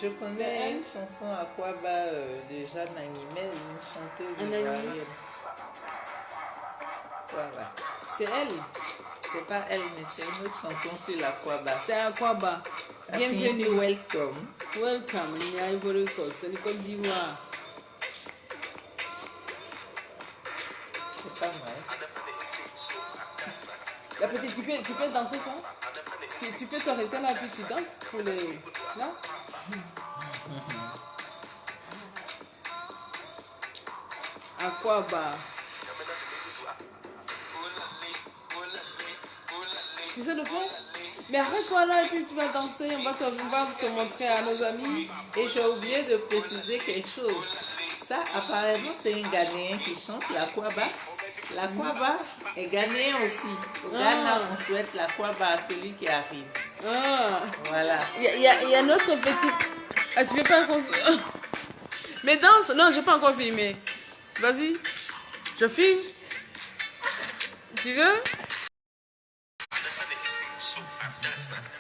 Je connais une chanson Aquaba de Jeanne Animel, une chanteuse ivoirienne. Voilà. C'est elle? C'est pas elle, mais c'est une autre chanson sur l'Aquaba. C'est Aquaba. Bienvenue. Welcome. Welcome. On est à Ivory Coast, c'est le Côte d'Ivoire. C'est pas mal. La petite, tu peux danser ça? Tu peux t'arrêter là puis tu danses pour les... Là? Aquaba. Tu sais le faire? Mais arrête-toi là et puis tu vas danser, on va te montrer à nos amis. Et j'ai oublié de préciser quelque chose. Ça, apparemment, c'est un Ghanéen qui chante la Kwaba. La Kwaba est Ghanéen aussi. Au Ghana, on souhaite la Kwaba à celui qui arrive. Ah. Voilà. Il y a notre petite... Ah, tu veux pas qu'on... Mais danse. Non, je n'ai pas encore filmé. Vas-y. Je filme. Tu veux?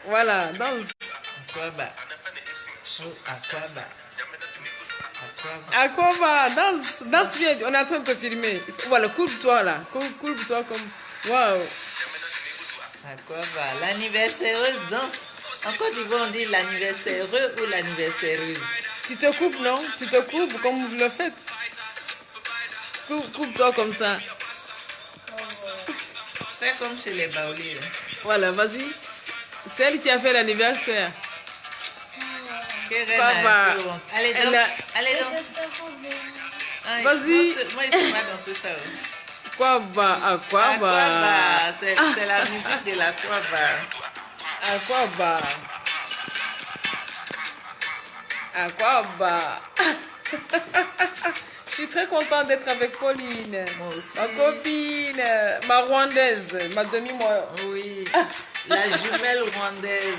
Voilà, danse. Kwaba. Oh, Akwaba. Aquaba, danse. Danse bien. On est en train de te filmer. Voilà, coupe-toi là. Coupe-toi comme... Waouh. Akwaba. L'anniversaireuse danse. En Côte d'Ivoire, on dit l'anniversaireux ou l'anniversaireuse. Tu te coupes, non? Tu te coupes comme vous le faites. Coupe-toi comme ça. Fais comme chez les Baoulés. Voilà, vas-y. C'est elle qui a fait l'anniversaire. Papa. Allez, danse. Allez, danse. Vas-y. Moi, je ne sais pas danser ça. Aquaba, Aquaba. Aquaba. C'est la musique de la Aquaba. Aquaba. Aquaba. Je suis très contente d'être avec Pauline. Moi aussi. Ma copine, ma rwandaise, ma demi-moi. Oui. La jumelle rwandaise.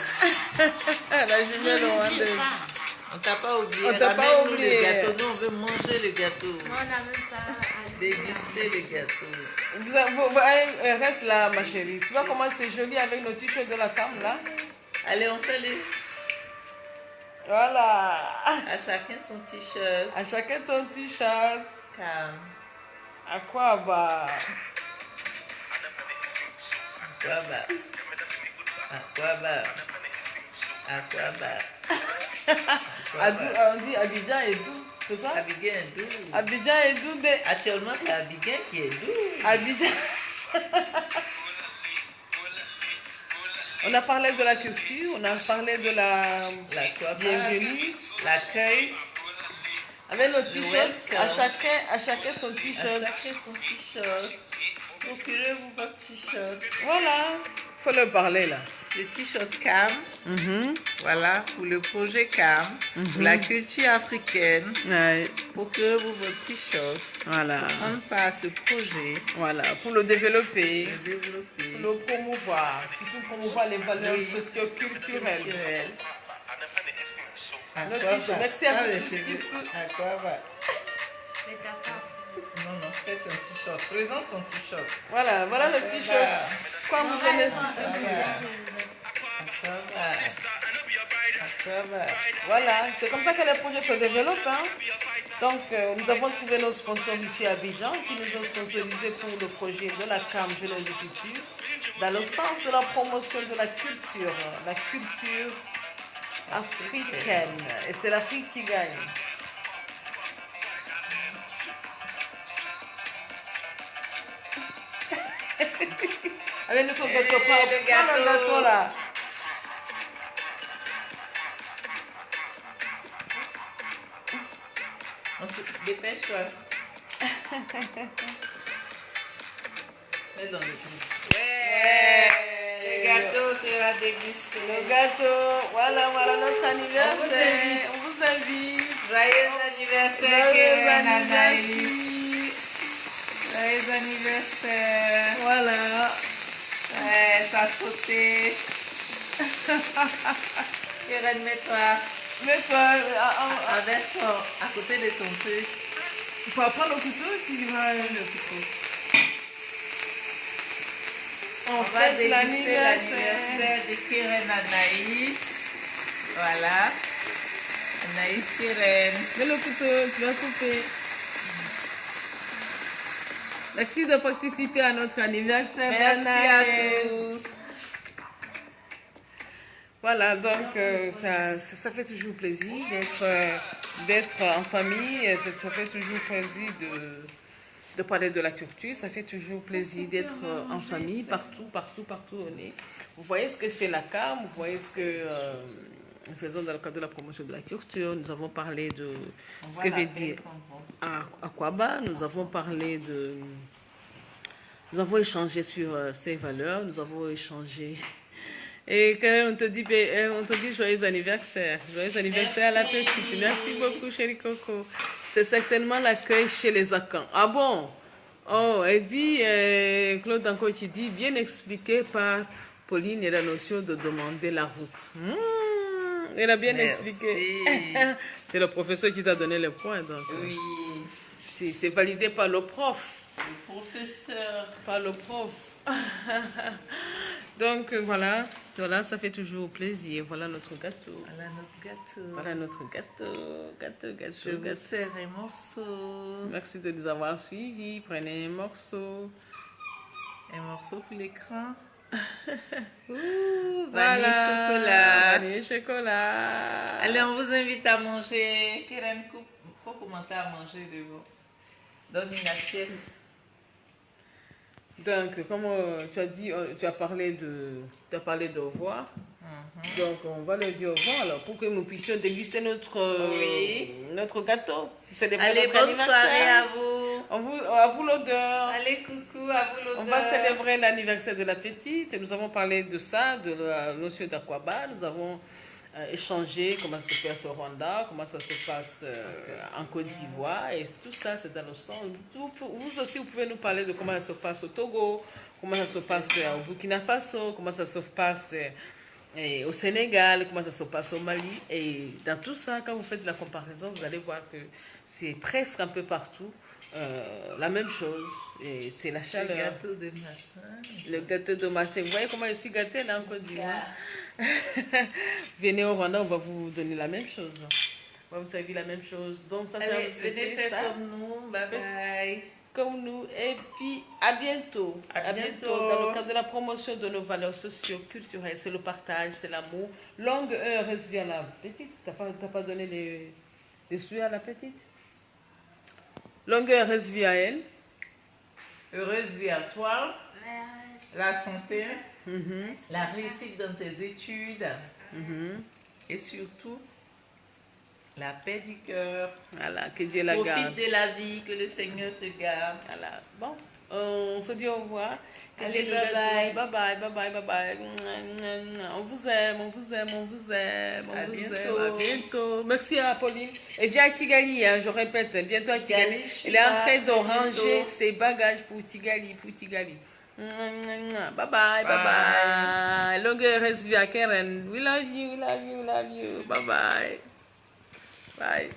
La jumelle rwandaise. On t'a pas oublié. On t'a pas Ramène-nous oublié. le gâteau. Nous, on veut manger le gâteau. Moi, on n'a même pas... Déguster le gâteau. Reste là, ma chérie. Tu vois comment c'est joli avec nos t-shirts de la cam là? Allez, on fait les... Voilà. À chacun son t-shirt. À chacun ton t-shirt. Calme. Aquaba. Aquaba. Aquaba. Aquaba. On dit Abidjan et Dou, c'est ça? Abidjan est doux. Abidjan et Dou de... Actuellement, c'est Abidjan qui est doux. Abidjan. On a parlé de la culture, on a parlé de la bienvenue, l'accueil, avec nos t-shirts, à chacun son à t-shirt. chacun son t-shirt. Procurez-vous votre t-shirt. Voilà, faut leur parler là. Le t-shirt CAM, voilà, pour le projet CAM, pour la culture africaine. Ouais. Procurez-vous votre t-shirt. Voilà. Prendre part à ce projet. Voilà, pour le développer, Le développer. pour le promouvoir, surtout promouvoir les valeurs socio-culturelles. Culturel. Notre t-shirt. Merci à vous tous. Aquaba. C'est ta part. Non, non, fais ton t-shirt. Présente ton t-shirt. Voilà, voilà le t-shirt. Comme vous venez Voilà, c'est comme ça que les projets se développent. Hein. Donc, nous avons trouvé nos sponsors ici à Abidjan qui nous ont sponsorisés pour le projet de la CAM Jeunesse du Futur dans le sens de la promotion de la culture africaine. Et c'est l'Afrique qui gagne. Avec notre gâteau, prends le gâteau là. Dépêche-toi. Mets dans le truc. Ouais. Le gâteau sera dégusté. Le gâteau, voilà notre anniversaire. On vous invite. Joyeux anniversaire, Joyeux Anaïs. Joyeux anniversaire. Voilà. Ouais, ça a sauté. Keren, mets-toi. Mets-toi Avec toi, à côté de ton truc. il faut prendre le couteau et puis il va le couteau. On va déguster l'anniversaire de Keren Anaïs. Voilà. Anaïs Keren. Mets le couteau, tu vas couper. Merci de participer à notre anniversaire. Merci à tous. Voilà, donc ça fait toujours plaisir d'être en famille. Ça fait toujours plaisir de parler de la culture. Ça fait toujours plaisir d'être en famille, partout on est. Vous voyez ce que fait la CAM, vous voyez ce que nous faisons dans le cadre de la promotion de la culture. Nous avons parlé de ce que veut dire Akwaba. Nous avons parlé de... Nous avons échangé sur ces valeurs. Nous avons échangé... Et quand on te dit joyeux anniversaire. Joyeux anniversaire à la petite. Merci beaucoup, chérie Coco. C'est certainement l'accueil chez les Akans. Ah bon? Oh, et puis, Claude encore, tu dis, bien expliqué par Pauline et la notion de demander la route. Elle a bien expliqué. C'est le professeur qui t'a donné les points. Donc, Oui. C'est validé par le prof. Le professeur. Par le prof. Donc, voilà, ça fait toujours plaisir. Voilà notre gâteau. Voilà notre gâteau. Voilà notre gâteau. Je vous sers un morceau. Merci de nous avoir suivis. Prenez un morceau. Un morceau pour l'écran. Vanille chocolat. Vanille chocolat. Allez, on vous invite à manger. Keren, faut commencer à manger de vous. Donne une assiette. Donc, comme tu as dit, tu as parlé de au revoir. Donc, on va le dire au revoir alors pour que nous puissions déguster notre gâteau. Allez, bonne soirée à vous. À vous l'odeur. Allez, coucou, à vous l'odeur. On va célébrer l'anniversaire de la petite. Et nous avons parlé de ça, de la notion d'Akwaba. Nous avons échangé comment ça se passe au Rwanda, comment ça se passe en Côte d'Ivoire. Et tout ça, c'est dans le sang. Vous aussi, vous pouvez nous parler de comment ça se passe au Togo, comment ça se passe au Burkina Faso, comment ça se passe au Sénégal, comment ça se passe au Mali. Et dans tout ça, quand vous faites la comparaison, vous allez voir que c'est presque un peu partout la même chose. Et c'est la chaleur. Le gâteau de Massin. Le gâteau de Massin. Vous voyez comment je suis gâtée là en Côte d'Ivoire. Venez au Rwanda, on va vous donner la même chose. On va vous servir la même chose. Donc ça, allez, venez faire ça comme nous. Bye bye. Comme nous. Et puis à bientôt. À bientôt. Dans le cadre de la promotion de nos valeurs socio-culturelles, c'est le partage, c'est l'amour. Longue heureuse vie à la petite. T'as pas donné les souhaits à la petite? Longue heureuse vie à elle. Heureuse vie à toi. La santé. La réussite dans tes études. Et surtout, la paix du cœur. Voilà, que Dieu la garde. Profite de la vie, que le Seigneur te garde. Voilà. Bon, on se dit au revoir. Allez, bye bye. Bye bye, bye bye, bye bye. On vous aime, on vous aime, on vous aime. À On vous bientôt. aime. À bientôt. Merci à Pauline. Et viens à Tigali, hein, je répète, bientôt à Tigali. Il est en train de ranger ses bagages pour Tigali, Bye bye, bye bye. Longue heureuse vie à Keren. We love you, we love you, we love you. Bye bye. Bye.